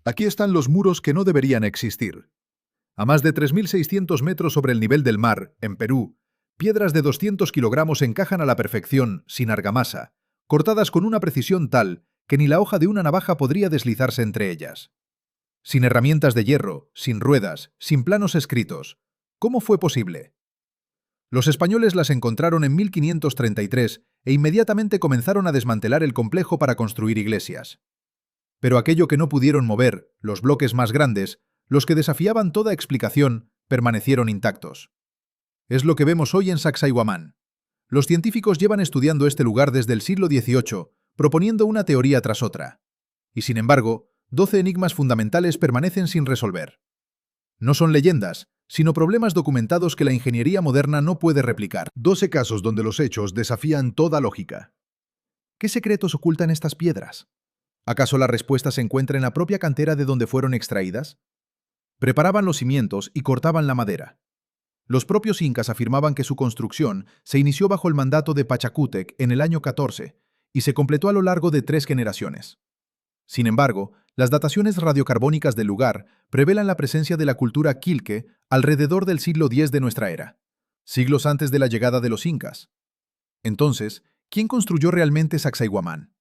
Aquí están los muros que no deberían existir. A más de 3.600 metros sobre el nivel del mar, en Perú, piedras de 200 kilogramos encajan a la perfección, sin argamasa, cortadas con una precisión tal que ni la hoja de una navaja podría deslizarse entre ellas. Sin herramientas de hierro, sin ruedas, sin planos escritos. ¿Cómo fue posible? Los españoles las encontraron en 1533 e inmediatamente comenzaron a desmantelar el complejo para construir iglesias. Pero aquello que no pudieron mover, los bloques más grandes, los que desafiaban toda explicación, permanecieron intactos. Es lo que vemos hoy en Sacsayhuamán. Los científicos llevan estudiando este lugar desde el siglo XVIII, proponiendo una teoría tras otra. Y sin embargo, 12 enigmas fundamentales permanecen sin resolver. No son leyendas, sino problemas documentados que la ingeniería moderna no puede replicar. 12 casos donde los hechos desafían toda lógica. ¿Qué secretos ocultan estas piedras? ¿Acaso la respuesta se encuentra en la propia cantera de donde fueron extraídas? Preparaban los cimientos y cortaban la madera. Los propios incas afirmaban que su construcción se inició bajo el mandato de Pachacútec en el año 14 y se completó a lo largo de 3 generaciones. Sin embargo, las dataciones radiocarbónicas del lugar revelan la presencia de la cultura quilque alrededor del siglo X de nuestra era, siglos antes de la llegada de los incas. Entonces, ¿quién construyó realmente Sacsayhuamán?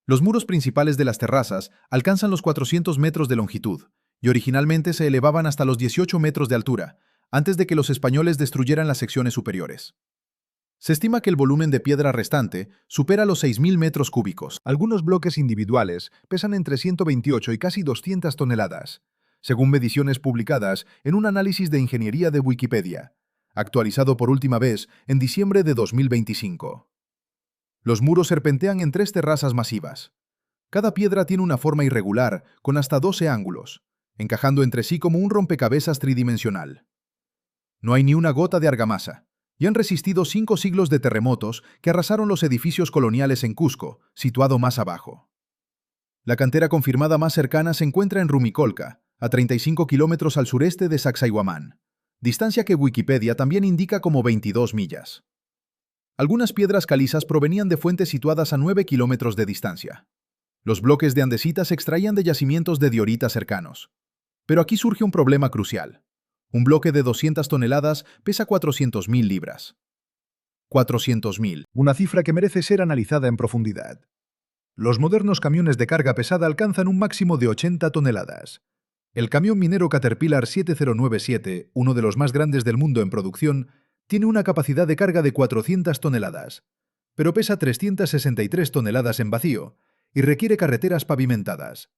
Los muros principales de las terrazas alcanzan los 400 metros de longitud y originalmente se elevaban hasta los 18 metros de altura, antes de que los españoles destruyeran las secciones superiores. Se estima que el volumen de piedra restante supera los 6.000 metros cúbicos. Algunos bloques individuales pesan entre 128 y casi 200 toneladas, según mediciones publicadas en un análisis de ingeniería de Wikipedia, actualizado por última vez en diciembre de 2025. Los muros serpentean en 3 terrazas masivas. Cada piedra tiene una forma irregular, con hasta 12 ángulos, encajando entre sí como un rompecabezas tridimensional. No hay ni una gota de argamasa, y han resistido 5 siglos de terremotos que arrasaron los edificios coloniales en Cusco, situado más abajo. La cantera confirmada más cercana se encuentra en Rumicolca, a 35 kilómetros al sureste de Sacsayhuamán, distancia que Wikipedia también indica como 22 millas. Algunas piedras calizas provenían de fuentes situadas a 9 kilómetros de distancia. Los bloques de andesita se extraían de yacimientos de diorita cercanos. Pero aquí surge un problema crucial. Un bloque de 200 toneladas pesa 400.000 libras. 400.000. Una cifra que merece ser analizada en profundidad. Los modernos camiones de carga pesada alcanzan un máximo de 80 toneladas. El camión minero Caterpillar 7097, uno de los más grandes del mundo en producción, tiene una capacidad de carga de 400 toneladas, pero pesa 363 toneladas en vacío y requiere carreteras pavimentadas.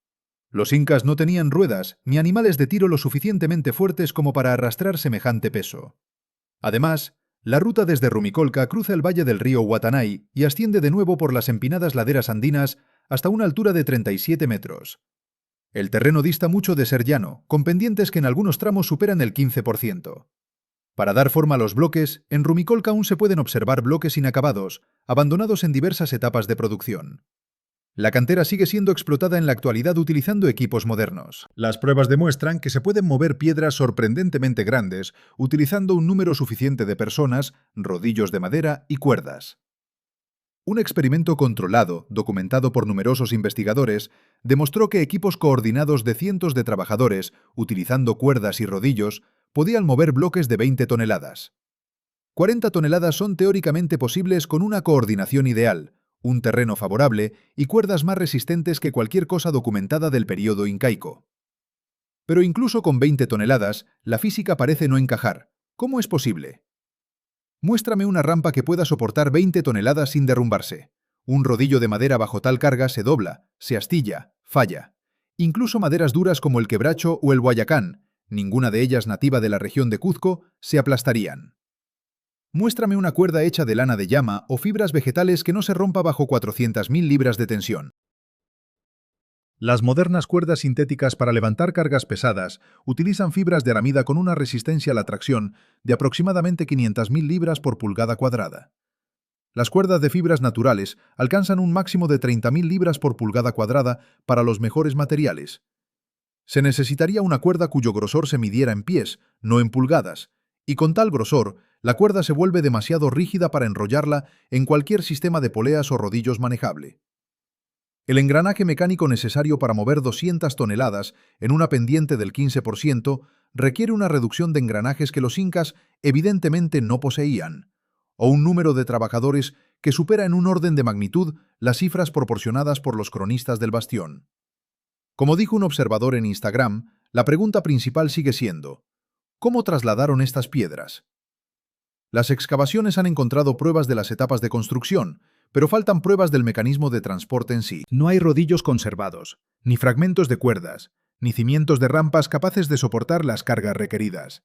Los incas no tenían ruedas ni animales de tiro lo suficientemente fuertes como para arrastrar semejante peso. Además, la ruta desde Rumicolca cruza el valle del río Huatanay y asciende de nuevo por las empinadas laderas andinas hasta una altura de 37 metros. El terreno dista mucho de ser llano, con pendientes que en algunos tramos superan el 15%. Para dar forma a los bloques, en Rumicolca aún se pueden observar bloques inacabados, abandonados en diversas etapas de producción. La cantera sigue siendo explotada en la actualidad utilizando equipos modernos. Las pruebas demuestran que se pueden mover piedras sorprendentemente grandes utilizando un número suficiente de personas, rodillos de madera y cuerdas. Un experimento controlado, documentado por numerosos investigadores, demostró que equipos coordinados de cientos de trabajadores, utilizando cuerdas y rodillos, podían mover bloques de 20 toneladas. 40 toneladas son teóricamente posibles con una coordinación ideal, un terreno favorable y cuerdas más resistentes que cualquier cosa documentada del período incaico. Pero incluso con 20 toneladas, la física parece no encajar. ¿Cómo es posible? Muéstrame una rampa que pueda soportar 20 toneladas sin derrumbarse. Un rodillo de madera bajo tal carga se dobla, se astilla, falla. Incluso maderas duras como el quebracho o el guayacán, ninguna de ellas nativa de la región de Cuzco, se aplastarían. Muéstrame una cuerda hecha de lana de llama o fibras vegetales que no se rompa bajo 400.000 libras de tensión. Las modernas cuerdas sintéticas para levantar cargas pesadas utilizan fibras de aramida con una resistencia a la tracción de aproximadamente 500.000 libras por pulgada cuadrada. Las cuerdas de fibras naturales alcanzan un máximo de 30.000 libras por pulgada cuadrada para los mejores materiales. Se necesitaría una cuerda cuyo grosor se midiera en pies, no en pulgadas, y con tal grosor, la cuerda se vuelve demasiado rígida para enrollarla en cualquier sistema de poleas o rodillos manejable. El engranaje mecánico necesario para mover 200 toneladas en una pendiente del 15% requiere una reducción de engranajes que los incas evidentemente no poseían, o un número de trabajadores que supera en un orden de magnitud las cifras proporcionadas por los cronistas del bastión. Como dijo un observador en Instagram, la pregunta principal sigue siendo: ¿cómo trasladaron estas piedras? Las excavaciones han encontrado pruebas de las etapas de construcción, pero faltan pruebas del mecanismo de transporte en sí. No hay rodillos conservados, ni fragmentos de cuerdas, ni cimientos de rampas capaces de soportar las cargas requeridas.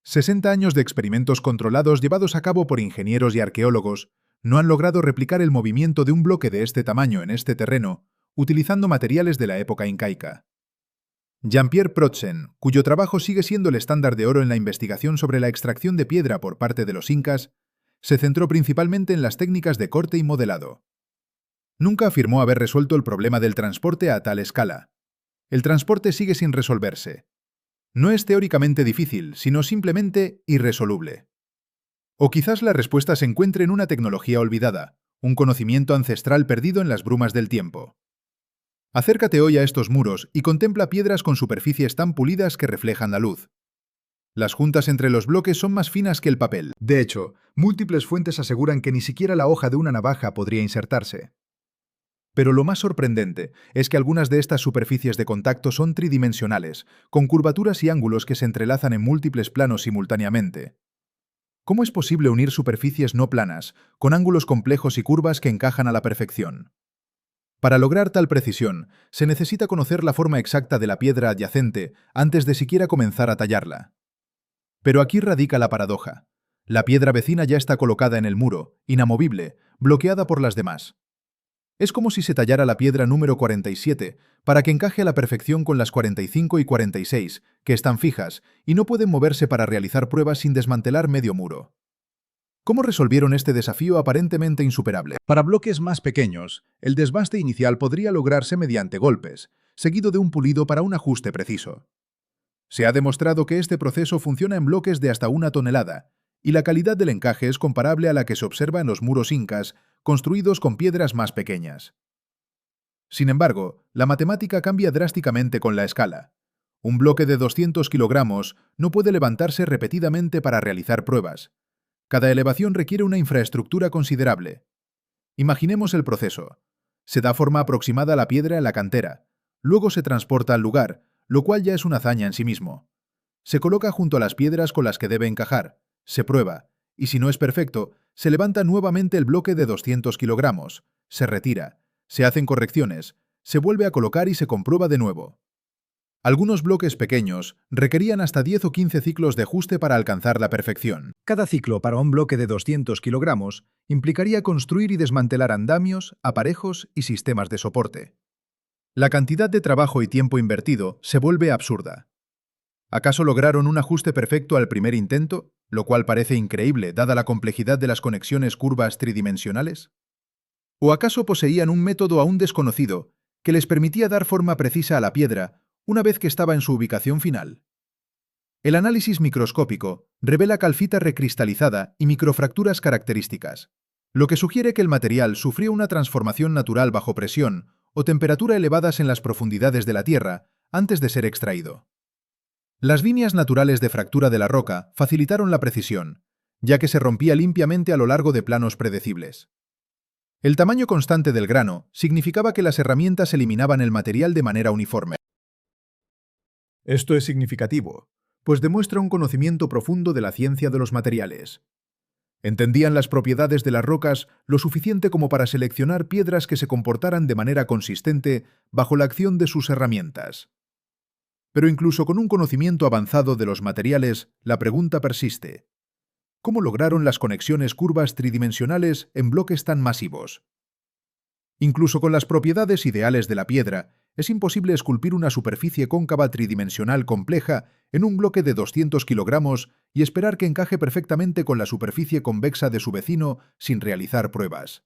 60 años de experimentos controlados llevados a cabo por ingenieros y arqueólogos no han logrado replicar el movimiento de un bloque de este tamaño en este terreno, utilizando materiales de la época incaica. Jean-Pierre Protzen, cuyo trabajo sigue siendo el estándar de oro en la investigación sobre la extracción de piedra por parte de los incas, se centró principalmente en las técnicas de corte y modelado. Nunca afirmó haber resuelto el problema del transporte a tal escala. El transporte sigue sin resolverse. No es teóricamente difícil, sino simplemente irresoluble. O quizás la respuesta se encuentre en una tecnología olvidada, un conocimiento ancestral perdido en las brumas del tiempo. Acércate hoy a estos muros y contempla piedras con superficies tan pulidas que reflejan la luz. Las juntas entre los bloques son más finas que el papel. De hecho, múltiples fuentes aseguran que ni siquiera la hoja de una navaja podría insertarse. Pero lo más sorprendente es que algunas de estas superficies de contacto son tridimensionales, con curvaturas y ángulos que se entrelazan en múltiples planos simultáneamente. ¿Cómo es posible unir superficies no planas, con ángulos complejos y curvas que encajan a la perfección? Para lograr tal precisión, se necesita conocer la forma exacta de la piedra adyacente antes de siquiera comenzar a tallarla. Pero aquí radica la paradoja. La piedra vecina ya está colocada en el muro, inamovible, bloqueada por las demás. Es como si se tallara la piedra número 47 para que encaje a la perfección con las 45 y 46, que están fijas y no pueden moverse para realizar pruebas sin desmantelar medio muro. ¿Cómo resolvieron este desafío aparentemente insuperable? Para bloques más pequeños, el desbaste inicial podría lograrse mediante golpes, seguido de un pulido para un ajuste preciso. Se ha demostrado que este proceso funciona en bloques de hasta 1 tonelada, y la calidad del encaje es comparable a la que se observa en los muros incas, construidos con piedras más pequeñas. Sin embargo, la matemática cambia drásticamente con la escala. Un bloque de 200 kilogramos no puede levantarse repetidamente para realizar pruebas. Cada elevación requiere una infraestructura considerable. Imaginemos el proceso. Se da forma aproximada a la piedra en la cantera, luego se transporta al lugar, lo cual ya es una hazaña en sí mismo. Se coloca junto a las piedras con las que debe encajar, se prueba, y si no es perfecto, se levanta nuevamente el bloque de 200 kilogramos, se retira, se hacen correcciones, se vuelve a colocar y se comprueba de nuevo. Algunos bloques pequeños requerían hasta 10 o 15 ciclos de ajuste para alcanzar la perfección. Cada ciclo para un bloque de 200 kilogramos implicaría construir y desmantelar andamios, aparejos y sistemas de soporte. La cantidad de trabajo y tiempo invertido se vuelve absurda. ¿Acaso lograron un ajuste perfecto al primer intento, lo cual parece increíble dada la complejidad de las conexiones curvas tridimensionales? ¿O acaso poseían un método aún desconocido que les permitía dar forma precisa a la piedra una vez que estaba en su ubicación final? El análisis microscópico revela calcita recristalizada y microfracturas características, lo que sugiere que el material sufrió una transformación natural bajo presión o temperatura elevadas en las profundidades de la Tierra antes de ser extraído. Las líneas naturales de fractura de la roca facilitaron la precisión, ya que se rompía limpiamente a lo largo de planos predecibles. El tamaño constante del grano significaba que las herramientas eliminaban el material de manera uniforme. Esto es significativo, pues demuestra un conocimiento profundo de la ciencia de los materiales. Entendían las propiedades de las rocas lo suficiente como para seleccionar piedras que se comportaran de manera consistente bajo la acción de sus herramientas. Pero incluso con un conocimiento avanzado de los materiales, la pregunta persiste. ¿Cómo lograron las conexiones curvas tridimensionales en bloques tan masivos? Incluso con las propiedades ideales de la piedra, es imposible esculpir una superficie cóncava tridimensional compleja en un bloque de 200 kilogramos y esperar que encaje perfectamente con la superficie convexa de su vecino sin realizar pruebas.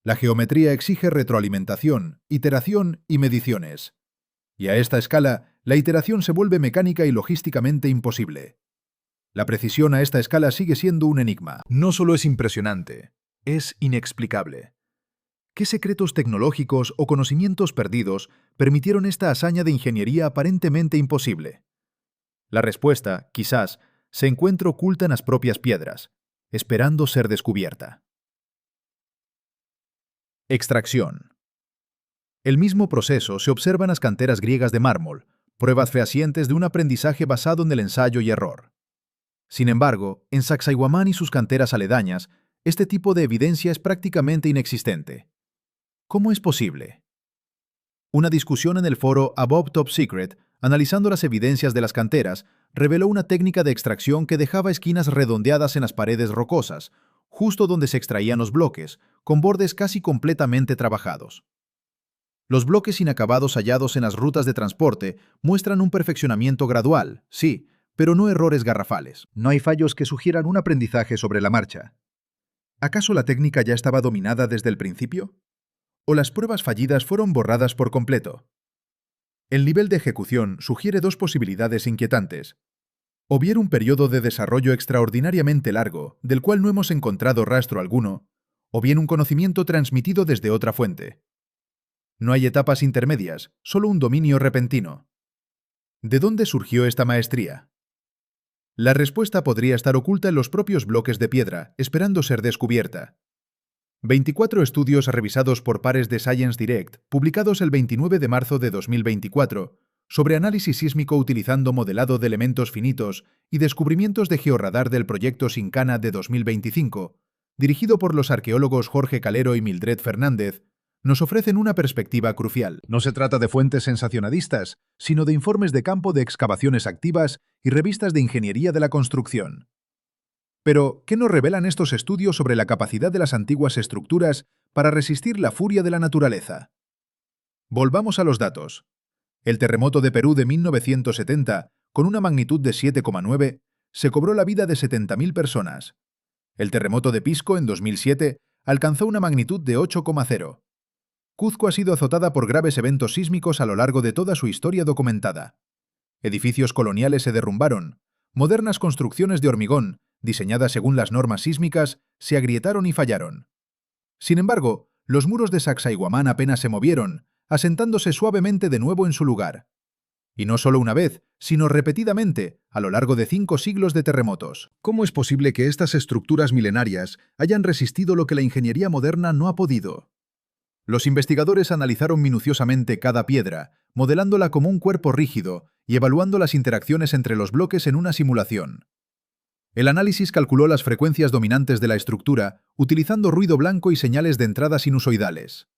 La geometría exige retroalimentación, iteración y mediciones. Y a esta escala, la iteración se vuelve mecánica y logísticamente imposible. La precisión a esta escala sigue siendo un enigma. No solo es impresionante, es inexplicable. ¿Qué secretos tecnológicos o conocimientos perdidos permitieron esta hazaña de ingeniería aparentemente imposible? La respuesta, quizás, se encuentra oculta en las propias piedras, esperando ser descubierta. Extracción. El mismo proceso se observa en las canteras griegas de mármol, pruebas fehacientes de un aprendizaje basado en el ensayo y error. Sin embargo, en Sacsayhuamán y sus canteras aledañas, este tipo de evidencia es prácticamente inexistente. ¿Cómo es posible? Una discusión en el foro Above Top Secret, analizando las evidencias de las canteras, reveló una técnica de extracción que dejaba esquinas redondeadas en las paredes rocosas, justo donde se extraían los bloques, con bordes casi completamente trabajados. Los bloques inacabados hallados en las rutas de transporte muestran un perfeccionamiento gradual, sí, pero no errores garrafales. No hay fallos que sugieran un aprendizaje sobre la marcha. ¿Acaso la técnica ya estaba dominada desde el principio? ¿O las pruebas fallidas fueron borradas por completo? El nivel de ejecución sugiere dos posibilidades inquietantes. O bien un periodo de desarrollo extraordinariamente largo, del cual no hemos encontrado rastro alguno, o bien un conocimiento transmitido desde otra fuente. No hay etapas intermedias, solo un dominio repentino. ¿De dónde surgió esta maestría? La respuesta podría estar oculta en los propios bloques de piedra, esperando ser descubierta. 24 estudios revisados por pares de Science Direct, publicados el 29 de marzo de 2024, sobre análisis sísmico utilizando modelado de elementos finitos y descubrimientos de georradar del proyecto Sincana de 2025, dirigido por los arqueólogos Jorge Calero y Mildred Fernández, nos ofrecen una perspectiva crucial. No se trata de fuentes sensacionalistas, sino de informes de campo de excavaciones activas y revistas de ingeniería de la construcción. Pero, ¿qué nos revelan estos estudios sobre la capacidad de las antiguas estructuras para resistir la furia de la naturaleza? Volvamos a los datos. El terremoto de Perú de 1970, con una magnitud de 7,9, se cobró la vida de 70.000 personas. El terremoto de Pisco en 2007 alcanzó una magnitud de 8,0. Cuzco ha sido azotada por graves eventos sísmicos a lo largo de toda su historia documentada. Edificios coloniales se derrumbaron. Modernas construcciones de hormigón, diseñadas según las normas sísmicas, se agrietaron y fallaron. Sin embargo, los muros de Sacsayhuamán apenas se movieron, asentándose suavemente de nuevo en su lugar. Y no solo una vez, sino repetidamente, a lo largo de 5 siglos de terremotos. ¿Cómo es posible que estas estructuras milenarias hayan resistido lo que la ingeniería moderna no ha podido? Los investigadores analizaron minuciosamente cada piedra, modelándola como un cuerpo rígido y evaluando las interacciones entre los bloques en una simulación. El análisis calculó las frecuencias dominantes de la estructura utilizando ruido blanco y señales de entrada sinusoidales.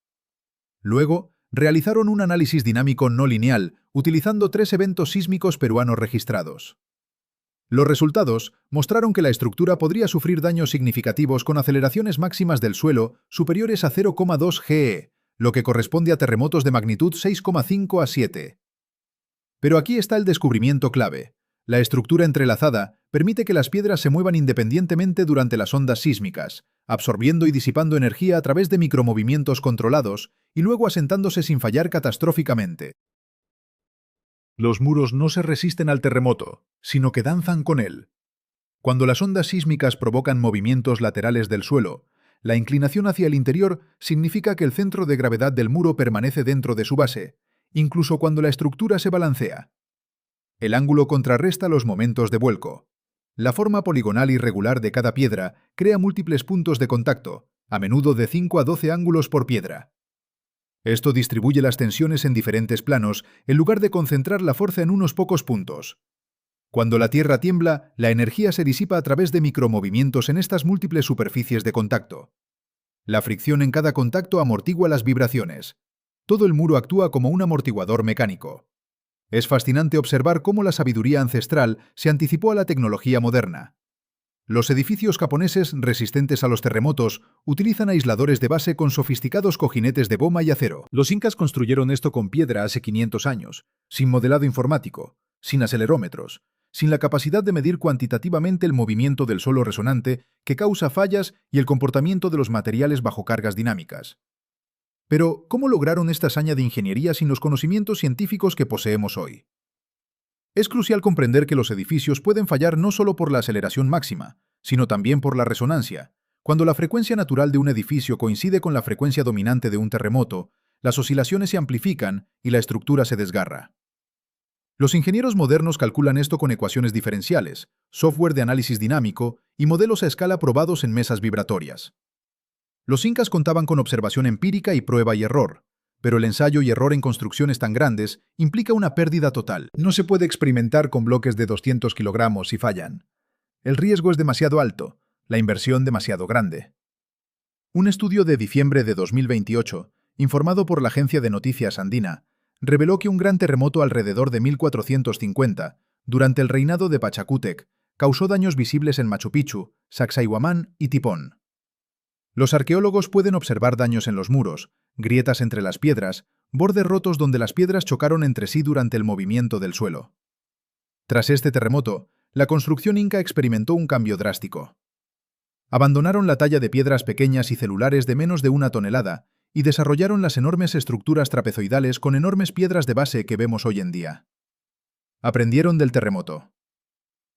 Luego, realizaron un análisis dinámico no lineal utilizando 3 eventos sísmicos peruanos registrados. Los resultados mostraron que la estructura podría sufrir daños significativos con aceleraciones máximas del suelo superiores a 0,2 GE, lo que corresponde a terremotos de magnitud 6,5 a 7. Pero aquí está el descubrimiento clave. La estructura entrelazada permite que las piedras se muevan independientemente durante las ondas sísmicas, absorbiendo y disipando energía a través de micromovimientos controlados y luego asentándose sin fallar catastróficamente. Los muros no se resisten al terremoto, sino que danzan con él. Cuando las ondas sísmicas provocan movimientos laterales del suelo, la inclinación hacia el interior significa que el centro de gravedad del muro permanece dentro de su base, incluso cuando la estructura se balancea. El ángulo contrarresta los momentos de vuelco. La forma poligonal irregular de cada piedra crea múltiples puntos de contacto, a menudo de 5 a 12 ángulos por piedra. Esto distribuye las tensiones en diferentes planos en lugar de concentrar la fuerza en unos pocos puntos. Cuando la Tierra tiembla, la energía se disipa a través de micromovimientos en estas múltiples superficies de contacto. La fricción en cada contacto amortigua las vibraciones. Todo el muro actúa como un amortiguador mecánico. Es fascinante observar cómo la sabiduría ancestral se anticipó a la tecnología moderna. Los edificios japoneses resistentes a los terremotos utilizan aisladores de base con sofisticados cojinetes de goma y acero. Los incas construyeron esto con piedra hace 500 años, sin modelado informático, sin acelerómetros, sin la capacidad de medir cuantitativamente el movimiento del suelo resonante que causa fallas y el comportamiento de los materiales bajo cargas dinámicas. Pero, ¿cómo lograron esta hazaña de ingeniería sin los conocimientos científicos que poseemos hoy? Es crucial comprender que los edificios pueden fallar no solo por la aceleración máxima, sino también por la resonancia, Cuando la frecuencia natural de un edificio coincide con la frecuencia dominante de un terremoto, las oscilaciones se amplifican y la estructura se desgarra. Los ingenieros modernos calculan esto con ecuaciones diferenciales, software de análisis dinámico y modelos a escala probados en mesas vibratorias. Los incas contaban con observación empírica y prueba y error, pero el ensayo y error en construcciones tan grandes implica una pérdida total. No se puede experimentar con bloques de 200 kilogramos si fallan. El riesgo es demasiado alto, la inversión demasiado grande. Un estudio de diciembre de 2028, informado por la agencia de noticias andina, reveló que un gran terremoto alrededor de 1450, durante el reinado de Pachacútec, causó daños visibles en Machu Picchu, Sacsayhuamán y Tipón. Los arqueólogos pueden observar daños en los muros, grietas entre las piedras, bordes rotos donde las piedras chocaron entre sí durante el movimiento del suelo. Tras este terremoto, la construcción inca experimentó un cambio drástico. Abandonaron la talla de piedras pequeñas y celulares de menos de 1 tonelada y desarrollaron las enormes estructuras trapezoidales con enormes piedras de base que vemos hoy en día. Aprendieron del terremoto.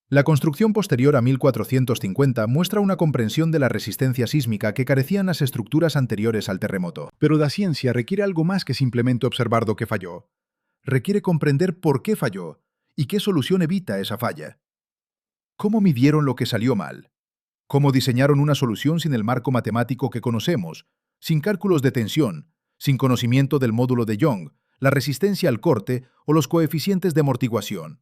La construcción posterior a 1450 muestra una comprensión de la resistencia sísmica que carecían las estructuras anteriores al terremoto. Pero la ciencia requiere algo más que simplemente observar lo que falló. Requiere comprender por qué falló y qué solución evita esa falla. ¿Cómo midieron lo que salió mal? ¿Cómo diseñaron una solución sin el marco matemático que conocemos, sin cálculos de tensión, sin conocimiento del módulo de Young, la resistencia al corte o los coeficientes de amortiguación?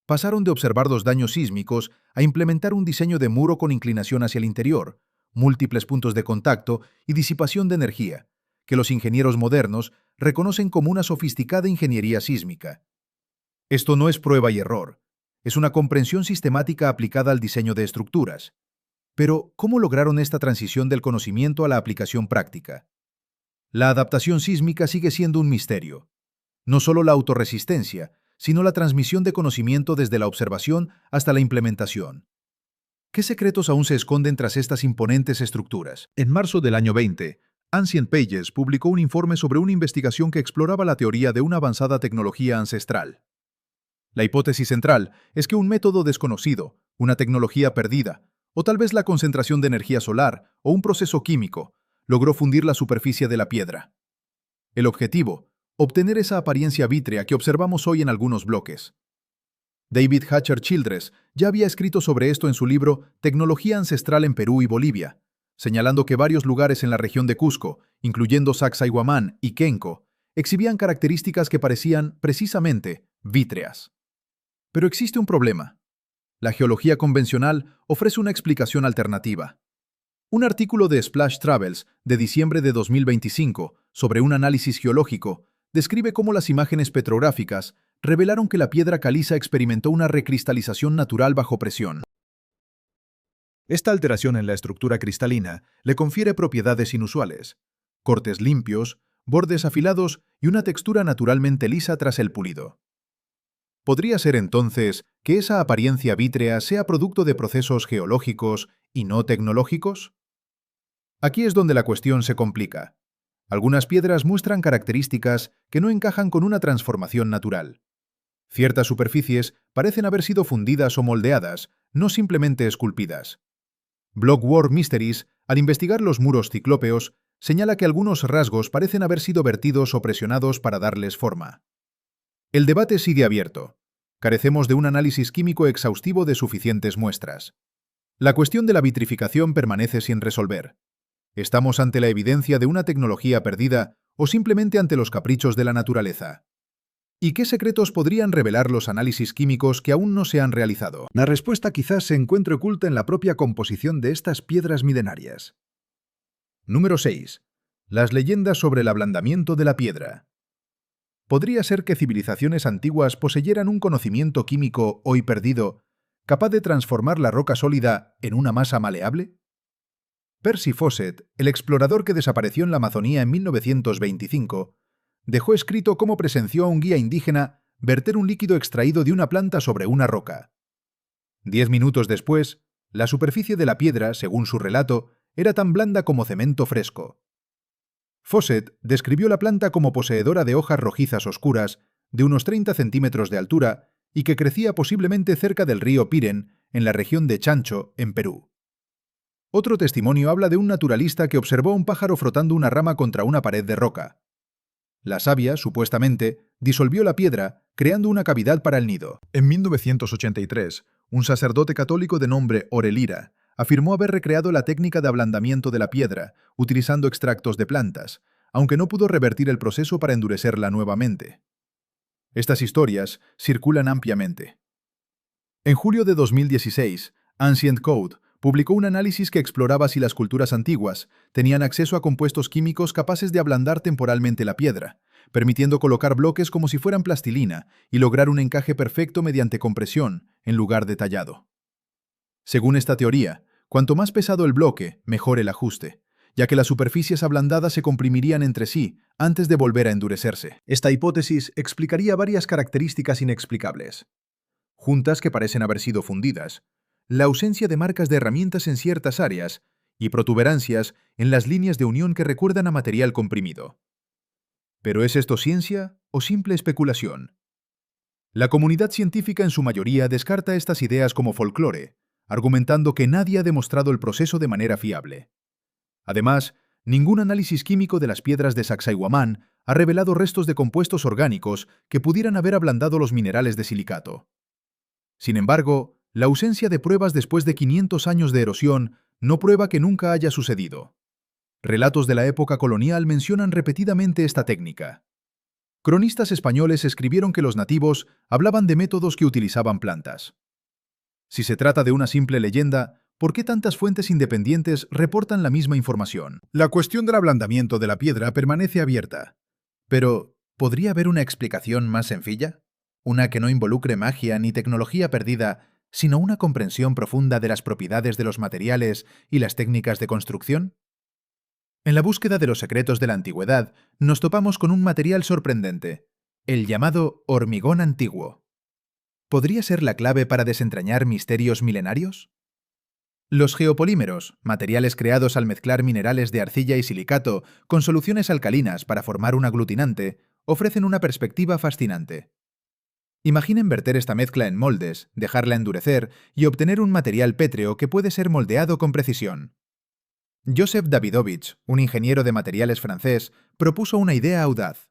Pasaron de observar los daños sísmicos a implementar un diseño de muro con inclinación hacia el interior, múltiples puntos de contacto y disipación de energía, que los ingenieros modernos reconocen como una sofisticada ingeniería sísmica. Esto no es prueba y error, es una comprensión sistemática aplicada al diseño de estructuras. Pero, ¿cómo lograron esta transición del conocimiento a la aplicación práctica? La adaptación sísmica sigue siendo un misterio. No solo la autorresistencia, sino la transmisión de conocimiento desde la observación hasta la implementación. ¿Qué secretos aún se esconden tras estas imponentes estructuras? En marzo del año 20, Ancient Pages publicó un informe sobre una investigación que exploraba la teoría de una avanzada tecnología ancestral. La hipótesis central es que un método desconocido, una tecnología perdida, o tal vez la concentración de energía solar o un proceso químico, logró fundir la superficie de la piedra. El objetivo, obtener esa apariencia vítrea que observamos hoy en algunos bloques. David Hatcher Childress ya había escrito sobre esto en su libro Tecnología ancestral en Perú y Bolivia, señalando que varios lugares en la región de Cusco, incluyendo Sacsayhuamán y Quenco, exhibían características que parecían, precisamente, vítreas. Pero existe un problema. La geología convencional ofrece una explicación alternativa. Un artículo de Splash Travels de diciembre de 2025 sobre un análisis geológico describe cómo las imágenes petrográficas revelaron que la piedra caliza experimentó una recristalización natural bajo presión. Esta alteración en la estructura cristalina le confiere propiedades inusuales: cortes limpios, bordes afilados y una textura naturalmente lisa tras el pulido. ¿Podría ser entonces que esa apariencia vítrea sea producto de procesos geológicos y no tecnológicos? Aquí es donde la cuestión se complica. Algunas piedras muestran características que no encajan con una transformación natural. Ciertas superficies parecen haber sido fundidas o moldeadas, no simplemente esculpidas. Blockwork Mysteries, al investigar los muros ciclópeos, señala que algunos rasgos parecen haber sido vertidos o presionados para darles forma. El debate sigue abierto. Carecemos de un análisis químico exhaustivo de suficientes muestras. La cuestión de la vitrificación permanece sin resolver. ¿Estamos ante la evidencia de una tecnología perdida o simplemente ante los caprichos de la naturaleza? ¿Y qué secretos podrían revelar los análisis químicos que aún no se han realizado? La respuesta quizás se encuentre oculta en la propia composición de estas piedras milenarias. Número 6. Las leyendas sobre el ablandamiento de la piedra. ¿Podría ser que civilizaciones antiguas poseyeran un conocimiento químico hoy perdido, capaz de transformar la roca sólida en una masa maleable? Percy Fawcett, el explorador que desapareció en la Amazonía en 1925, dejó escrito cómo presenció a un guía indígena verter un líquido extraído de una planta sobre una roca. 10 minutos después, la superficie de la piedra, según su relato, era tan blanda como cemento fresco. Fawcett describió la planta como poseedora de hojas rojizas oscuras, de unos 30 centímetros de altura y que crecía posiblemente cerca del río Piren, en la región de Chancho, en Perú. Otro testimonio habla de un naturalista que observó a un pájaro frotando una rama contra una pared de roca. La savia, supuestamente, disolvió la piedra, creando una cavidad para el nido. En 1983, un sacerdote católico de nombre Orelira afirmó haber recreado la técnica de ablandamiento de la piedra, utilizando extractos de plantas, aunque no pudo revertir el proceso para endurecerla nuevamente. Estas historias circulan ampliamente. En julio de 2016, Ancient Code publicó un análisis que exploraba si las culturas antiguas tenían acceso a compuestos químicos capaces de ablandar temporalmente la piedra, permitiendo colocar bloques como si fueran plastilina y lograr un encaje perfecto mediante compresión en lugar de tallado. Según esta teoría, cuanto más pesado el bloque, mejor el ajuste, ya que las superficies ablandadas se comprimirían entre sí antes de volver a endurecerse. Esta hipótesis explicaría varias características inexplicables. Juntas que parecen haber sido fundidas, la ausencia de marcas de herramientas en ciertas áreas y protuberancias en las líneas de unión que recuerdan a material comprimido. ¿Pero es esto ciencia o simple especulación? La comunidad científica en su mayoría descarta estas ideas como folclore, argumentando que nadie ha demostrado el proceso de manera fiable. Además, ningún análisis químico de las piedras de Sacsayhuamán ha revelado restos de compuestos orgánicos que pudieran haber ablandado los minerales de silicato. Sin embargo, la ausencia de pruebas después de 500 años de erosión no prueba que nunca haya sucedido. Relatos de la época colonial mencionan repetidamente esta técnica. Cronistas españoles escribieron que los nativos hablaban de métodos que utilizaban plantas. Si se trata de una simple leyenda, ¿por qué tantas fuentes independientes reportan la misma información? La cuestión del ablandamiento de la piedra permanece abierta. Pero, ¿podría haber una explicación más sencilla? Una que no involucre magia ni tecnología perdida, sino una comprensión profunda de las propiedades de los materiales y las técnicas de construcción? En la búsqueda de los secretos de la antigüedad, nos topamos con un material sorprendente, el llamado hormigón antiguo. ¿Podría ser la clave para desentrañar misterios milenarios? Los geopolímeros, materiales creados al mezclar minerales de arcilla y silicato con soluciones alcalinas para formar un aglutinante, ofrecen una perspectiva fascinante. Imaginen verter esta mezcla en moldes, dejarla endurecer y obtener un material pétreo que puede ser moldeado con precisión. Joseph Davidovich, un ingeniero de materiales francés, propuso una idea audaz.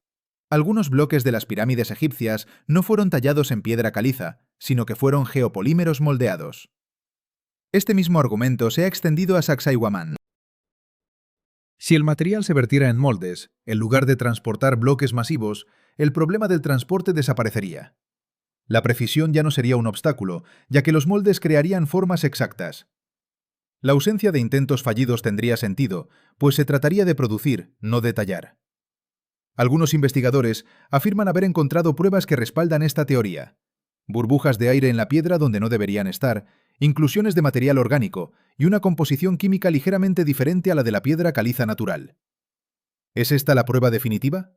Algunos bloques de las pirámides egipcias no fueron tallados en piedra caliza, sino que fueron geopolímeros moldeados. Este mismo argumento se ha extendido a Sacsayhuamán. Si el material se vertiera en moldes, en lugar de transportar bloques masivos, el problema del transporte desaparecería. La precisión ya no sería un obstáculo, ya que los moldes crearían formas exactas. La ausencia de intentos fallidos tendría sentido, pues se trataría de producir, no de tallar. Algunos investigadores afirman haber encontrado pruebas que respaldan esta teoría. Burbujas de aire en la piedra donde no deberían estar, inclusiones de material orgánico y una composición química ligeramente diferente a la de la piedra caliza natural. ¿Es esta la prueba definitiva?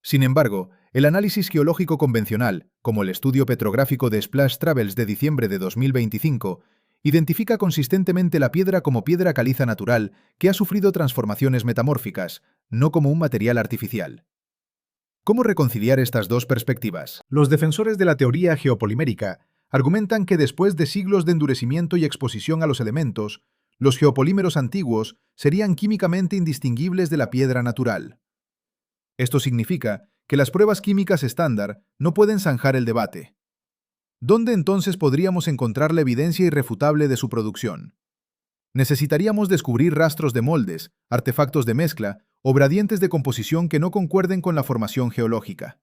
Sin embargo, el análisis geológico convencional, como el estudio petrográfico de Splash Travels de diciembre de 2025, identifica consistentemente la piedra como piedra caliza natural que ha sufrido transformaciones metamórficas, no como un material artificial. ¿Cómo reconciliar estas dos perspectivas? Los defensores de la teoría geopolimérica argumentan que después de siglos de endurecimiento y exposición a los elementos, los geopolímeros antiguos serían químicamente indistinguibles de la piedra natural. Esto significa que las pruebas químicas estándar no pueden zanjar el debate. ¿Dónde entonces podríamos encontrar la evidencia irrefutable de su producción? Necesitaríamos descubrir rastros de moldes, artefactos de mezcla o gradientes de composición que no concuerden con la formación geológica.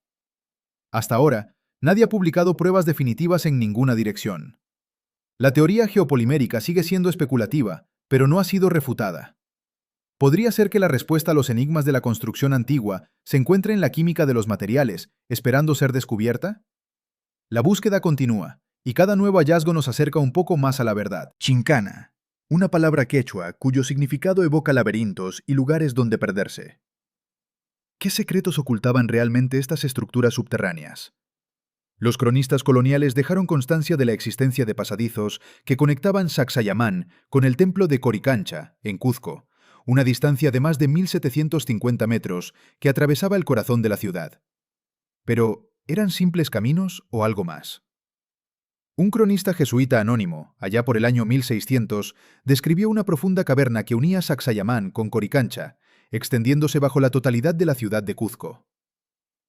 Hasta ahora, nadie ha publicado pruebas definitivas en ninguna dirección. La teoría geopolimérica sigue siendo especulativa, pero no ha sido refutada. ¿Podría ser que la respuesta a los enigmas de la construcción antigua se encuentre en la química de los materiales, esperando ser descubierta? La búsqueda continúa, y cada nuevo hallazgo nos acerca un poco más a la verdad. Chincana, una palabra quechua cuyo significado evoca laberintos y lugares donde perderse. ¿Qué secretos ocultaban realmente estas estructuras subterráneas? Los cronistas coloniales dejaron constancia de la existencia de pasadizos que conectaban Sacsayhuamán con el templo de Coricancha, en Cuzco, una distancia de más de 1.750 metros que atravesaba el corazón de la ciudad. Pero, ¿eran simples caminos o algo más? Un cronista jesuita anónimo, allá por el año 1600, describió una profunda caverna que unía Sacsayhuamán con Coricancha, extendiéndose bajo la totalidad de la ciudad de Cuzco.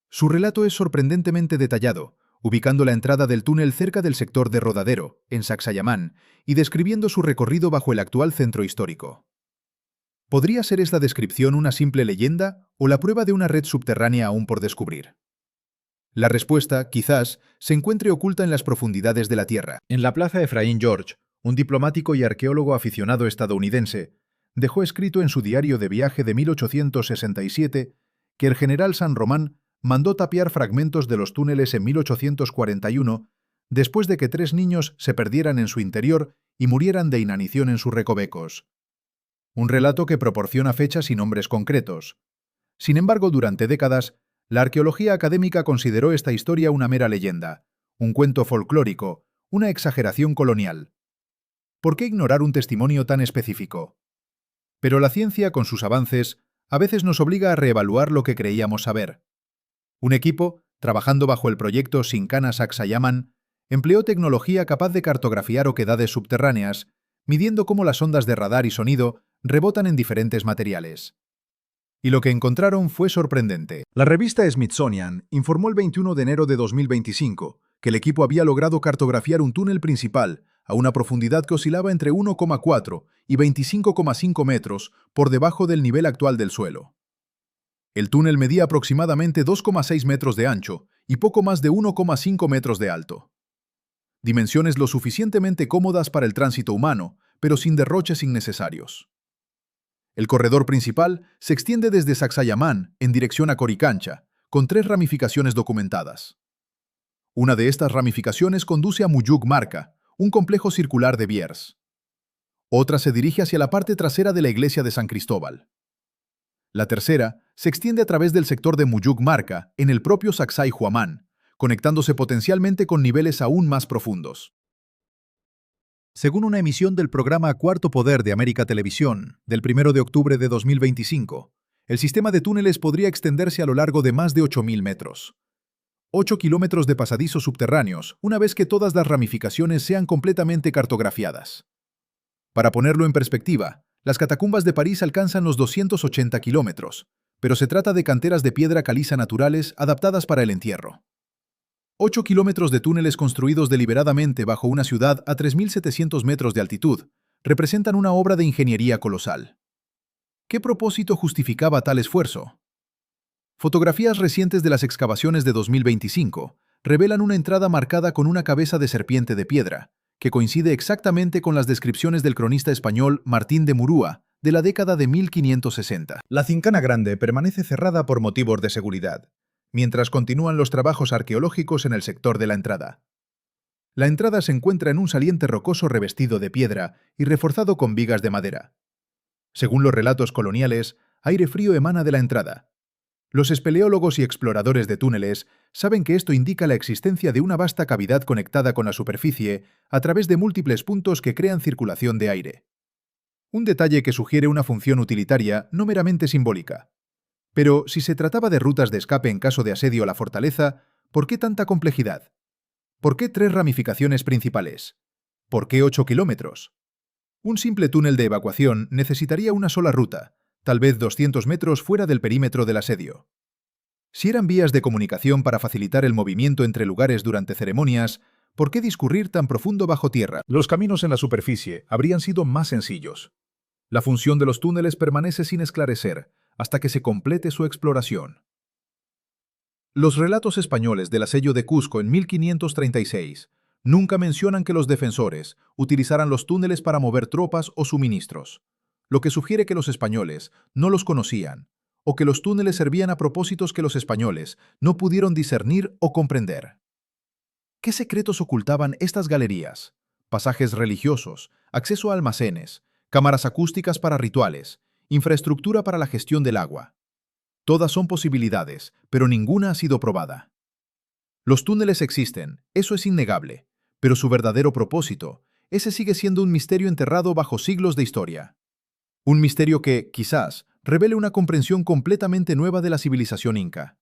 Su relato es sorprendentemente detallado, ubicando la entrada del túnel cerca del sector de Rodadero, en Sacsayhuamán, y describiendo su recorrido bajo el actual centro histórico. ¿Podría ser esta descripción una simple leyenda o la prueba de una red subterránea aún por descubrir? La respuesta, quizás, se encuentre oculta en las profundidades de la Tierra. En la Plaza Efraín George, un diplomático y arqueólogo aficionado estadounidense dejó escrito en su diario de viaje de 1867 que el general San Román mandó tapiar fragmentos de los túneles en 1841 después de que 3 niños se perdieran en su interior y murieran de inanición en sus recovecos. Un relato que proporciona fechas y nombres concretos. Sin embargo, durante décadas, la arqueología académica consideró esta historia una mera leyenda, un cuento folclórico, una exageración colonial. ¿Por qué ignorar un testimonio tan específico? Pero la ciencia, con sus avances, a veces nos obliga a reevaluar lo que creíamos saber. Un equipo, trabajando bajo el proyecto Sincana Sacsayhuamán, empleó tecnología capaz de cartografiar oquedades subterráneas, midiendo cómo las ondas de radar y sonido rebotan en diferentes materiales. Y lo que encontraron fue sorprendente. La revista Smithsonian informó el 21 de enero de 2025 que el equipo había logrado cartografiar un túnel principal a una profundidad que oscilaba entre 1,4 y 25,5 metros por debajo del nivel actual del suelo. El túnel medía aproximadamente 2,6 metros de ancho y poco más de 1,5 metros de alto. Dimensiones lo suficientemente cómodas para el tránsito humano, pero sin derroches innecesarios. El corredor principal se extiende desde Sacsayhuamán en dirección a Coricancha, con 3 ramificaciones documentadas. Una de estas ramificaciones conduce a Muyuk Marca, un complejo circular de Biers. Otra se dirige hacia la parte trasera de la iglesia de San Cristóbal. La tercera se extiende a través del sector de Muyuk Marca en el propio Sacsayhuamán, conectándose potencialmente con niveles aún más profundos. Según una emisión del programa Cuarto Poder de América Televisión, del 1 de octubre de 2025, el sistema de túneles podría extenderse a lo largo de más de 8.000 metros. 8 kilómetros de pasadizos subterráneos, una vez que todas las ramificaciones sean completamente cartografiadas. Para ponerlo en perspectiva, las catacumbas de París alcanzan los 280 kilómetros, pero se trata de canteras de piedra caliza naturales adaptadas para el entierro. 8 kilómetros de túneles construidos deliberadamente bajo una ciudad a 3.700 metros de altitud representan una obra de ingeniería colosal. ¿Qué propósito justificaba tal esfuerzo? Fotografías recientes de las excavaciones de 2025 revelan una entrada marcada con una cabeza de serpiente de piedra, que coincide exactamente con las descripciones del cronista español Martín de Murúa de la década de 1560. La Cincana Grande permanece cerrada por motivos de seguridad, mientras continúan los trabajos arqueológicos en el sector de la entrada. La entrada se encuentra en un saliente rocoso revestido de piedra y reforzado con vigas de madera. Según los relatos coloniales, aire frío emana de la entrada. Los espeleólogos y exploradores de túneles saben que esto indica la existencia de una vasta cavidad conectada con la superficie a través de múltiples puntos que crean circulación de aire. Un detalle que sugiere una función utilitaria no meramente simbólica. Pero si se trataba de rutas de escape en caso de asedio a la fortaleza, ¿por qué tanta complejidad? ¿Por qué 3 ramificaciones principales? ¿Por qué 8 kilómetros? Un simple túnel de evacuación necesitaría una sola ruta, tal vez 200 metros fuera del perímetro del asedio. Si eran vías de comunicación para facilitar el movimiento entre lugares durante ceremonias, ¿por qué discurrir tan profundo bajo tierra? Los caminos en la superficie habrían sido más sencillos. La función de los túneles permanece sin esclarecer hasta que se complete su exploración. Los relatos españoles del asedio de Cusco en 1536 nunca mencionan que los defensores utilizaran los túneles para mover tropas o suministros, lo que sugiere que los españoles no los conocían, o que los túneles servían a propósitos que los españoles no pudieron discernir o comprender. ¿Qué secretos ocultaban estas galerías? Pasajes religiosos, acceso a almacenes, cámaras acústicas para rituales, infraestructura para la gestión del agua. Todas son posibilidades, pero ninguna ha sido probada. Los túneles existen, eso es innegable, pero su verdadero propósito, ese sigue siendo un misterio enterrado bajo siglos de historia. Un misterio que, quizás, revele una comprensión completamente nueva de la civilización inca.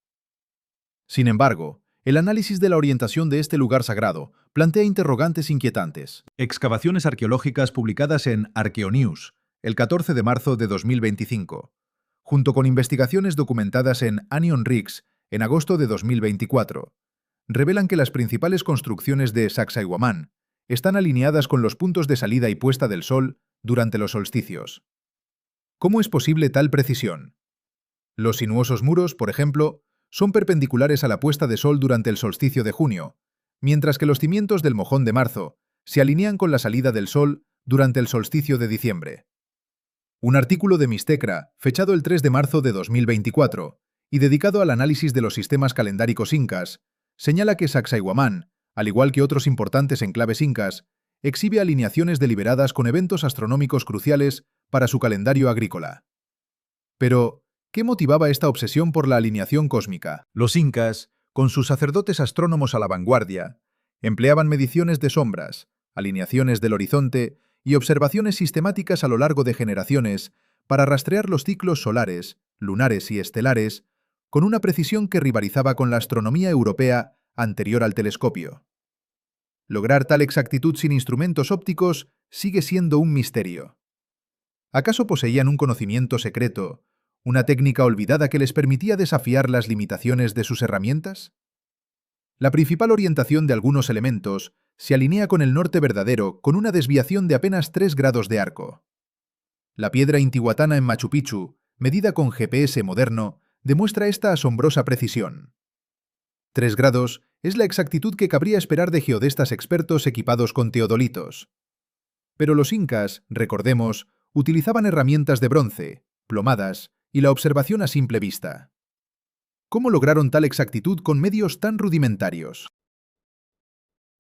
Sin embargo, el análisis de la orientación de este lugar sagrado plantea interrogantes inquietantes. Excavaciones arqueológicas publicadas en Arqueonews, el 14 de marzo de 2025, junto con investigaciones documentadas en Anion Rigs en agosto de 2024, revelan que las principales construcciones de Sacsayhuamán están alineadas con los puntos de salida y puesta del sol durante los solsticios. ¿Cómo es posible tal precisión? Los sinuosos muros, por ejemplo, son perpendiculares a la puesta de sol durante el solsticio de junio, mientras que los cimientos del mojón de marzo se alinean con la salida del sol durante el solsticio de diciembre. Un artículo de Mixtecra, fechado el 3 de marzo de 2024 y dedicado al análisis de los sistemas calendáricos incas, señala que Sacsayhuamán, al igual que otros importantes enclaves incas, exhibe alineaciones deliberadas con eventos astronómicos cruciales para su calendario agrícola. Pero, ¿qué motivaba esta obsesión por la alineación cósmica? Los incas, con sus sacerdotes astrónomos a la vanguardia, empleaban mediciones de sombras, alineaciones del horizonte y observaciones sistemáticas a lo largo de generaciones para rastrear los ciclos solares, lunares y estelares con una precisión que rivalizaba con la astronomía europea anterior al telescopio. Lograr tal exactitud sin instrumentos ópticos sigue siendo un misterio. ¿Acaso poseían un conocimiento secreto, una técnica olvidada que les permitía desafiar las limitaciones de sus herramientas? La principal orientación de algunos elementos se alinea con el norte verdadero con una desviación de apenas 3 grados de arco. La piedra intihuatana en Machu Picchu, medida con GPS moderno, demuestra esta asombrosa precisión. 3 grados es la exactitud que cabría esperar de geodestas expertos equipados con teodolitos. Pero los incas, recordemos, utilizaban herramientas de bronce, plomadas y la observación a simple vista. ¿Cómo lograron tal exactitud con medios tan rudimentarios?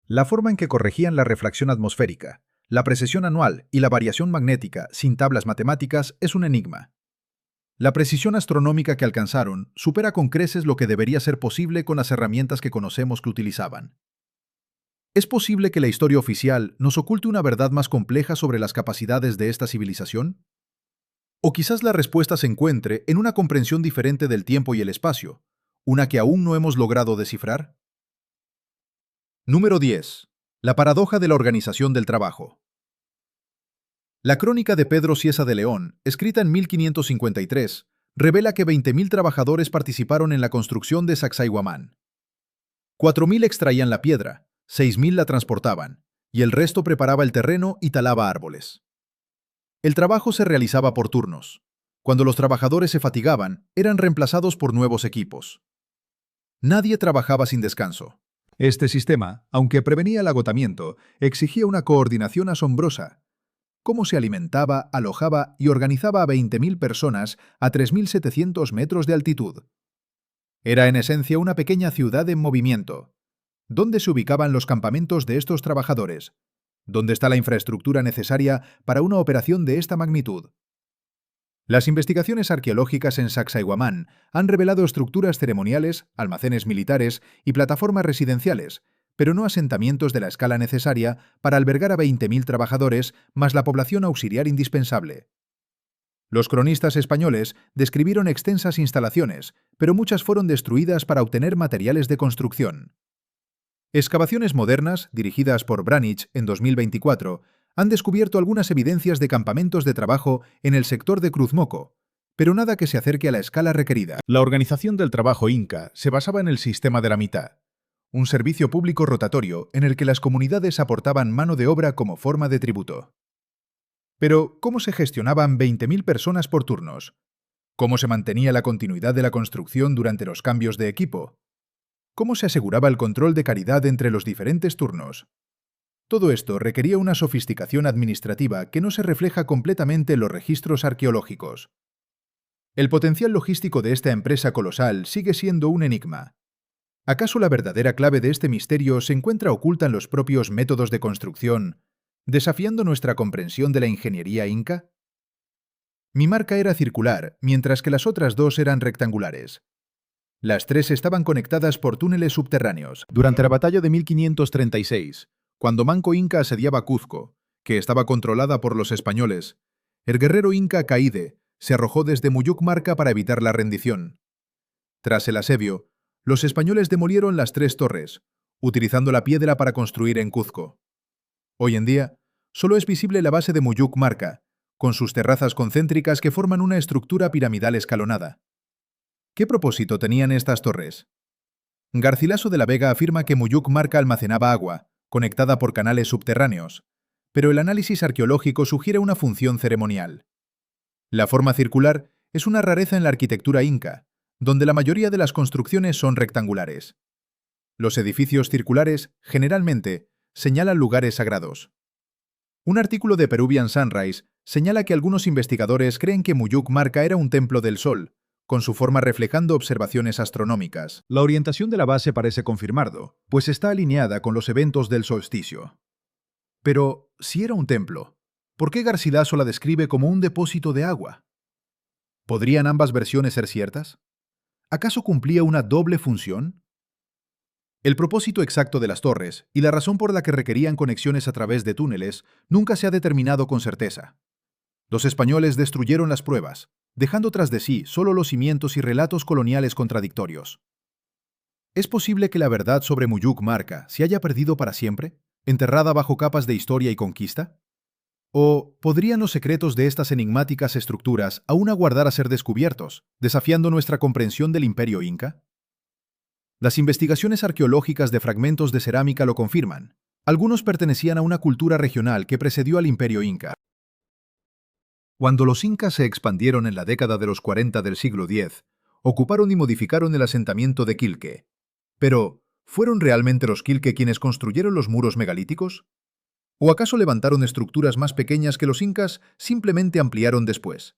La forma en que corregían la refracción atmosférica, la precesión anual y la variación magnética sin tablas matemáticas es un enigma. La precisión astronómica que alcanzaron supera con creces lo que debería ser posible con las herramientas que conocemos que utilizaban. ¿Es posible que la historia oficial nos oculte una verdad más compleja sobre las capacidades de esta civilización? O quizás la respuesta se encuentre en una comprensión diferente del tiempo y el espacio, una que aún no hemos logrado descifrar. Número 10. La paradoja de la organización del trabajo. La crónica de Pedro Cieza de León, escrita en 1553, revela que 20.000 trabajadores participaron en la construcción de Sacsayhuamán. 4.000 extraían la piedra, 6.000 la transportaban, y el resto preparaba el terreno y talaba árboles. El trabajo se realizaba por turnos. Cuando los trabajadores se fatigaban, eran reemplazados por nuevos equipos. Nadie trabajaba sin descanso. Este sistema, aunque prevenía el agotamiento, exigía una coordinación asombrosa. ¿Cómo se alimentaba, alojaba y organizaba a 20.000 personas a 3.700 metros de altitud? Era en esencia una pequeña ciudad en movimiento. ¿Dónde se ubicaban los campamentos de estos trabajadores? ¿Dónde está la infraestructura necesaria para una operación de esta magnitud? Las investigaciones arqueológicas en Sacsayhuamán han revelado estructuras ceremoniales, almacenes militares y plataformas residenciales, pero no asentamientos de la escala necesaria para albergar a 20.000 trabajadores más la población auxiliar indispensable. Los cronistas españoles describieron extensas instalaciones, pero muchas fueron destruidas para obtener materiales de construcción. Excavaciones modernas, dirigidas por Branich en 2024, han descubierto algunas evidencias de campamentos de trabajo en el sector de Cruzmoco, pero nada que se acerque a la escala requerida. La organización del trabajo inca se basaba en el sistema de la mitad, un servicio público rotatorio en el que las comunidades aportaban mano de obra como forma de tributo. Pero, ¿cómo se gestionaban 20.000 personas por turnos? ¿Cómo se mantenía la continuidad de la construcción durante los cambios de equipo? ¿Cómo se aseguraba el control de calidad entre los diferentes turnos? Todo esto requería una sofisticación administrativa que no se refleja completamente en los registros arqueológicos. El potencial logístico de esta empresa colosal sigue siendo un enigma. ¿Acaso la verdadera clave de este misterio se encuentra oculta en los propios métodos de construcción, desafiando nuestra comprensión de la ingeniería inca? Mi marca era circular, mientras que las otras dos eran rectangulares. Las tres estaban conectadas por túneles subterráneos. Durante la batalla de 1536, cuando Manco Inca asediaba Cuzco, que estaba controlada por los españoles, el guerrero inca Caide se arrojó desde Muyuc Marca para evitar la rendición. Tras el asedio, Los españoles demolieron las 3 torres, utilizando la piedra para construir en Cuzco. Hoy en día, solo es visible la base de Muyuc Marca, con sus terrazas concéntricas que forman una estructura piramidal escalonada. ¿Qué propósito tenían estas torres? Garcilaso de la Vega afirma que Muyuc Marca almacenaba agua, conectada por canales subterráneos, pero el análisis arqueológico sugiere una función ceremonial. La forma circular es una rareza en la arquitectura inca, donde la mayoría de las construcciones son rectangulares. Los edificios circulares, generalmente, señalan lugares sagrados. Un artículo de Peruvian Sunrise señala que algunos investigadores creen que Muyuc Marca era un templo del sol, con su forma reflejando observaciones astronómicas. La orientación de la base parece confirmarlo, pues está alineada con los eventos del solsticio. Pero, si era un templo, ¿por qué Garcilaso la describe como un depósito de agua? ¿Podrían ambas versiones ser ciertas? ¿Acaso cumplía una doble función? El propósito exacto de las torres y la razón por la que requerían conexiones a través de túneles nunca se ha determinado con certeza. Los españoles destruyeron las pruebas, dejando tras de sí solo los cimientos y relatos coloniales contradictorios. ¿Es posible que la verdad sobre Muyuc Marca se haya perdido para siempre, enterrada bajo capas de historia y conquista? ¿O podrían los secretos de estas enigmáticas estructuras aún aguardar a ser descubiertos, desafiando nuestra comprensión del Imperio Inca? Las investigaciones arqueológicas de fragmentos de cerámica lo confirman. Algunos pertenecían a una cultura regional que precedió al Imperio Inca. Cuando los incas se expandieron en la década de los 40 del siglo X, ocuparon y modificaron el asentamiento de Quilque. Pero, ¿fueron realmente los Quilque quienes construyeron los muros megalíticos? ¿O acaso levantaron estructuras más pequeñas que los incas simplemente ampliaron después?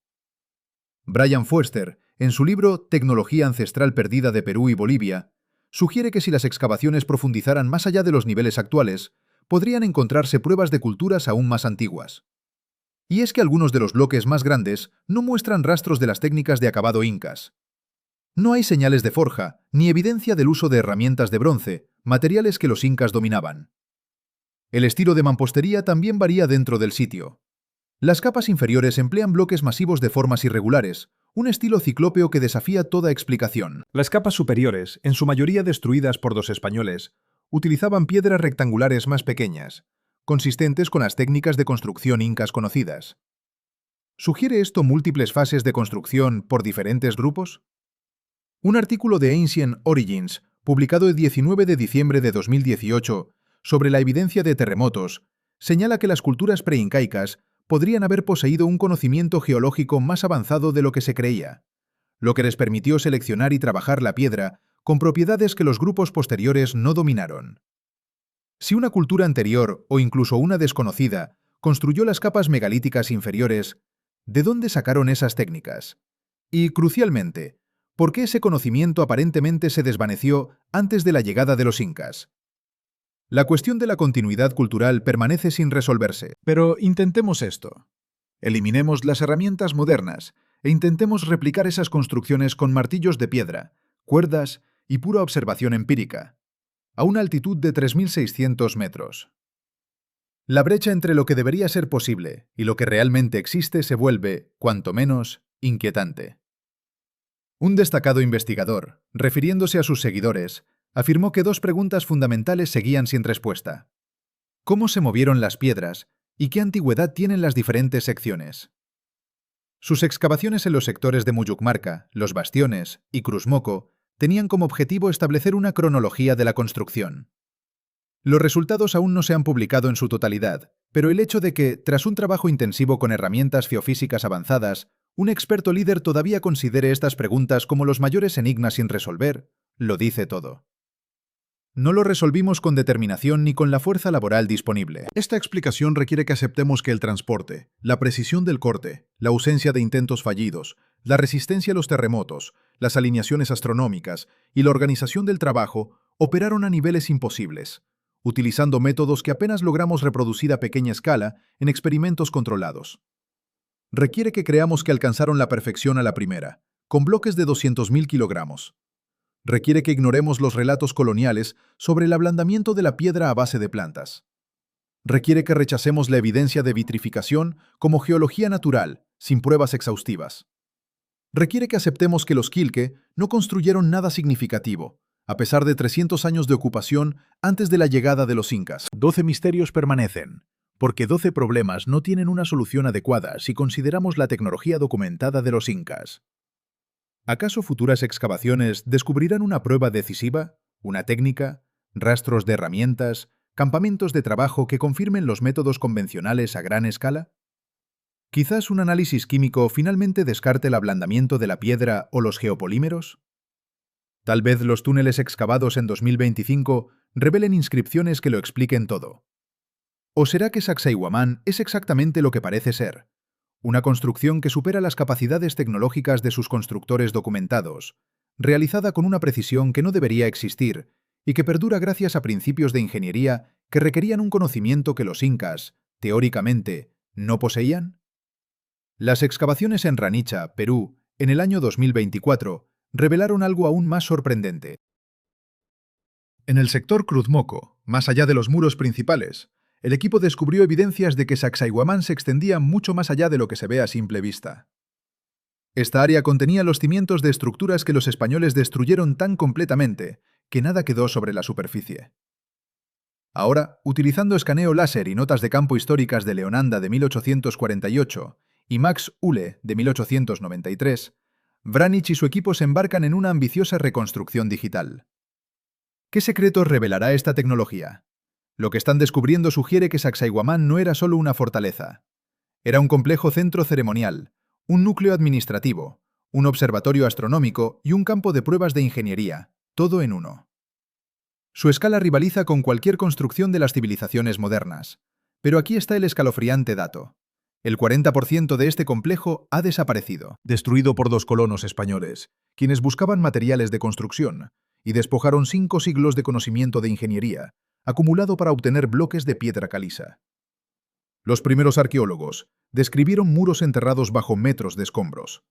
Brian Foerster, en su libro Tecnología ancestral perdida de Perú y Bolivia, sugiere que si las excavaciones profundizaran más allá de los niveles actuales, podrían encontrarse pruebas de culturas aún más antiguas. Y es que algunos de los bloques más grandes no muestran rastros de las técnicas de acabado incas. No hay señales de forja, ni evidencia del uso de herramientas de bronce, materiales que los incas dominaban. El estilo de mampostería también varía dentro del sitio. Las capas inferiores emplean bloques masivos de formas irregulares, un estilo ciclópeo que desafía toda explicación. Las capas superiores, en su mayoría destruidas por los españoles, utilizaban piedras rectangulares más pequeñas, consistentes con las técnicas de construcción incas conocidas. ¿Sugiere esto múltiples fases de construcción por diferentes grupos? Un artículo de Ancient Origins, publicado el 19 de diciembre de 2018, sobre la evidencia de terremotos, señala que las culturas preincaicas podrían haber poseído un conocimiento geológico más avanzado de lo que se creía, lo que les permitió seleccionar y trabajar la piedra con propiedades que los grupos posteriores no dominaron. Si una cultura anterior, o incluso una desconocida, construyó las capas megalíticas inferiores, ¿de dónde sacaron esas técnicas? Y, crucialmente, ¿por qué ese conocimiento aparentemente se desvaneció antes de la llegada de los incas? La cuestión de la continuidad cultural permanece sin resolverse. Pero intentemos esto. Eliminemos las herramientas modernas e intentemos replicar esas construcciones con martillos de piedra, cuerdas y pura observación empírica, a una altitud de 3.600 metros. La brecha entre lo que debería ser posible y lo que realmente existe se vuelve, cuanto menos, inquietante. Un destacado investigador, refiriéndose a sus seguidores, afirmó que dos preguntas fundamentales seguían sin respuesta. ¿Cómo se movieron las piedras y qué antigüedad tienen las diferentes secciones? Sus excavaciones en los sectores de Muyuc Marca, Los Bastiones y Cruzmoco tenían como objetivo establecer una cronología de la construcción. Los resultados aún no se han publicado en su totalidad, pero el hecho de que, tras un trabajo intensivo con herramientas geofísicas avanzadas, un experto líder todavía considere estas preguntas como los mayores enigmas sin resolver, lo dice todo. No lo resolvimos con determinación ni con la fuerza laboral disponible. Esta explicación requiere que aceptemos que el transporte, la precisión del corte, la ausencia de intentos fallidos, la resistencia a los terremotos, las alineaciones astronómicas y la organización del trabajo operaron a niveles imposibles, utilizando métodos que apenas logramos reproducir a pequeña escala en experimentos controlados. Requiere que creamos que alcanzaron la perfección a la primera, con bloques de 200.000 kilogramos. Requiere que ignoremos los relatos coloniales sobre el ablandamiento de la piedra a base de plantas. Requiere que rechacemos la evidencia de vitrificación como geología natural, sin pruebas exhaustivas. Requiere que aceptemos que los Quilque no construyeron nada significativo, a pesar de 300 años de ocupación antes de la llegada de los incas. 12 misterios permanecen, porque 12 problemas no tienen una solución adecuada si consideramos la tecnología documentada de los incas. ¿Acaso futuras excavaciones descubrirán una prueba decisiva, una técnica, rastros de herramientas, campamentos de trabajo que confirmen los métodos convencionales a gran escala? ¿Quizás un análisis químico finalmente descarte el ablandamiento de la piedra o los geopolímeros? Tal vez los túneles excavados en 2025 revelen inscripciones que lo expliquen todo. ¿O será que Sacsayhuamán es exactamente lo que parece ser? Una construcción que supera las capacidades tecnológicas de sus constructores documentados, realizada con una precisión que no debería existir y que perdura gracias a principios de ingeniería que requerían un conocimiento que los incas, teóricamente, no poseían? Las excavaciones en Ranicha, Perú, en el año 2024, revelaron algo aún más sorprendente. En el sector Cruzmoco, más allá de los muros principales, el equipo descubrió evidencias de que Sacsayhuamán se extendía mucho más allá de lo que se ve a simple vista. Esta área contenía los cimientos de estructuras que los españoles destruyeron tan completamente que nada quedó sobre la superficie. Ahora, utilizando escaneo láser y notas de campo históricas de Leonanda de 1848 y Max Uhle de 1893, Vranić y su equipo se embarcan en una ambiciosa reconstrucción digital. ¿Qué secretos revelará esta tecnología? Lo que están descubriendo sugiere que Sacsayhuamán no era solo una fortaleza. Era un complejo centro ceremonial, un núcleo administrativo, un observatorio astronómico y un campo de pruebas de ingeniería, todo en uno. Su escala rivaliza con cualquier construcción de las civilizaciones modernas. Pero aquí está el escalofriante dato. El 40% de este complejo ha desaparecido, destruido por los colonos españoles, quienes buscaban materiales de construcción, y despojaron 5 siglos de conocimiento de ingeniería, acumulado para obtener bloques de piedra caliza. Los primeros arqueólogos describieron muros enterrados bajo metros de escombros.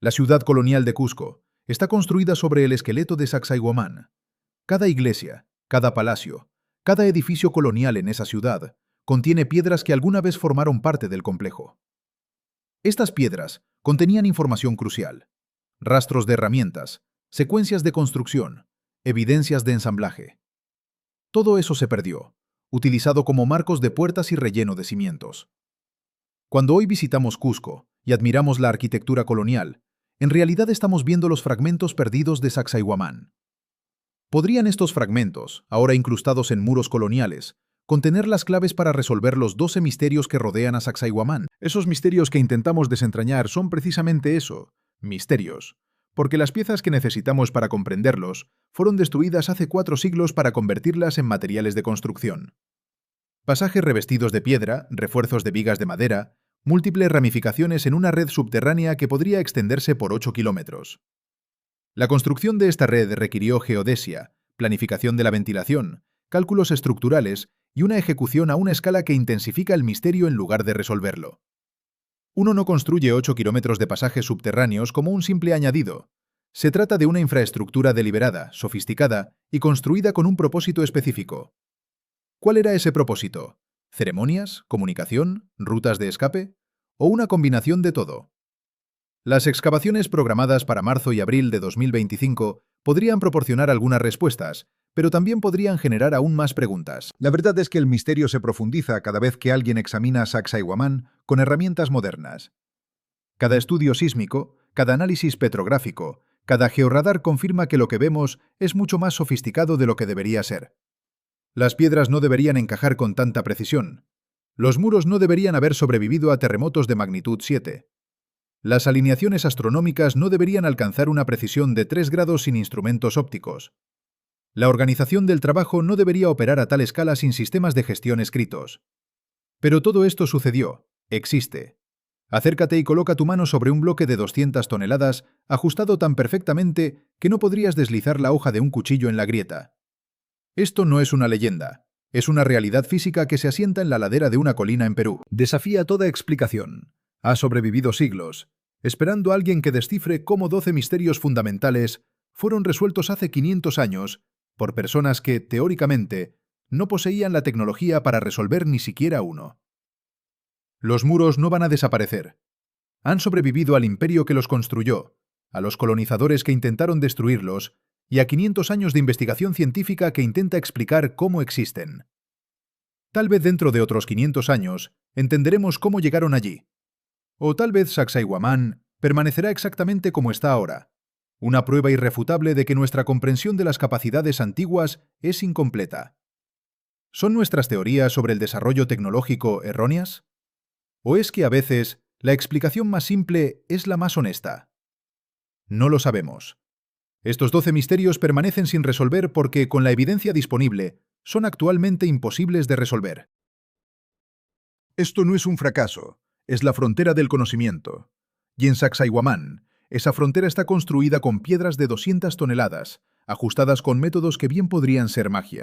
La ciudad colonial de Cusco está construida sobre el esqueleto de Sacsayhuamán. Cada iglesia, cada palacio, cada edificio colonial en esa ciudad contiene piedras que alguna vez formaron parte del complejo. Estas piedras contenían información crucial: rastros de herramientas, secuencias de construcción, evidencias de ensamblaje. Todo eso se perdió, utilizado como marcos de puertas y relleno de cimientos. Cuando hoy visitamos Cusco y admiramos la arquitectura colonial, en realidad estamos viendo los fragmentos perdidos de Sacsayhuamán. ¿Podrían estos fragmentos, ahora incrustados en muros coloniales, contener las claves para resolver los 12 misterios que rodean a Sacsayhuamán? Esos misterios que intentamos desentrañar son precisamente eso, misterios, porque las piezas que necesitamos para comprenderlos fueron destruidas hace 4 siglos para convertirlas en materiales de construcción. Pasajes revestidos de piedra, refuerzos de vigas de madera, múltiples ramificaciones en una red subterránea que podría extenderse por 8 kilómetros. La construcción de esta red requirió geodesia, planificación de la ventilación, cálculos estructurales y una ejecución a una escala que intensifica el misterio en lugar de resolverlo. Uno no construye 8 kilómetros de pasajes subterráneos como un simple añadido. Se trata de una infraestructura deliberada, sofisticada y construida con un propósito específico. ¿Cuál era ese propósito? ¿Ceremonias, comunicación, rutas de escape? ¿O una combinación de todo? Las excavaciones programadas para marzo y abril de 2025 podrían proporcionar algunas respuestas, pero también podrían generar aún más preguntas. La verdad es que el misterio se profundiza cada vez que alguien examina Sacsayhuamán con herramientas modernas. Cada estudio sísmico, cada análisis petrográfico, cada georradar confirma que lo que vemos es mucho más sofisticado de lo que debería ser. Las piedras no deberían encajar con tanta precisión. Los muros no deberían haber sobrevivido a terremotos de magnitud 7. Las alineaciones astronómicas no deberían alcanzar una precisión de 3 grados sin instrumentos ópticos. La organización del trabajo no debería operar a tal escala sin sistemas de gestión escritos. Pero todo esto sucedió, existe. Acércate y coloca tu mano sobre un bloque de 200 toneladas ajustado tan perfectamente que no podrías deslizar la hoja de un cuchillo en la grieta. Esto no es una leyenda, es una realidad física que se asienta en la ladera de una colina en Perú. Desafía toda explicación. Ha sobrevivido siglos, esperando a alguien que descifre cómo 12 misterios fundamentales fueron resueltos hace 500 años por personas que, teóricamente, no poseían la tecnología para resolver ni siquiera uno. Los muros no van a desaparecer. Han sobrevivido al imperio que los construyó, a los colonizadores que intentaron destruirlos y a 500 años de investigación científica que intenta explicar cómo existen. Tal vez dentro de otros 500 años entenderemos cómo llegaron allí. O tal vez Sacsayhuamán permanecerá exactamente como está ahora, una prueba irrefutable de que nuestra comprensión de las capacidades antiguas es incompleta. ¿Son nuestras teorías sobre el desarrollo tecnológico erróneas? ¿O es que a veces la explicación más simple es la más honesta? No lo sabemos. Estos 12 misterios permanecen sin resolver porque, con la evidencia disponible, son actualmente imposibles de resolver. Esto no es un fracaso, es la frontera del conocimiento. Y en Sacsayhuamán, esa frontera está construida con piedras de 200 toneladas, ajustadas con métodos que bien podrían ser magia.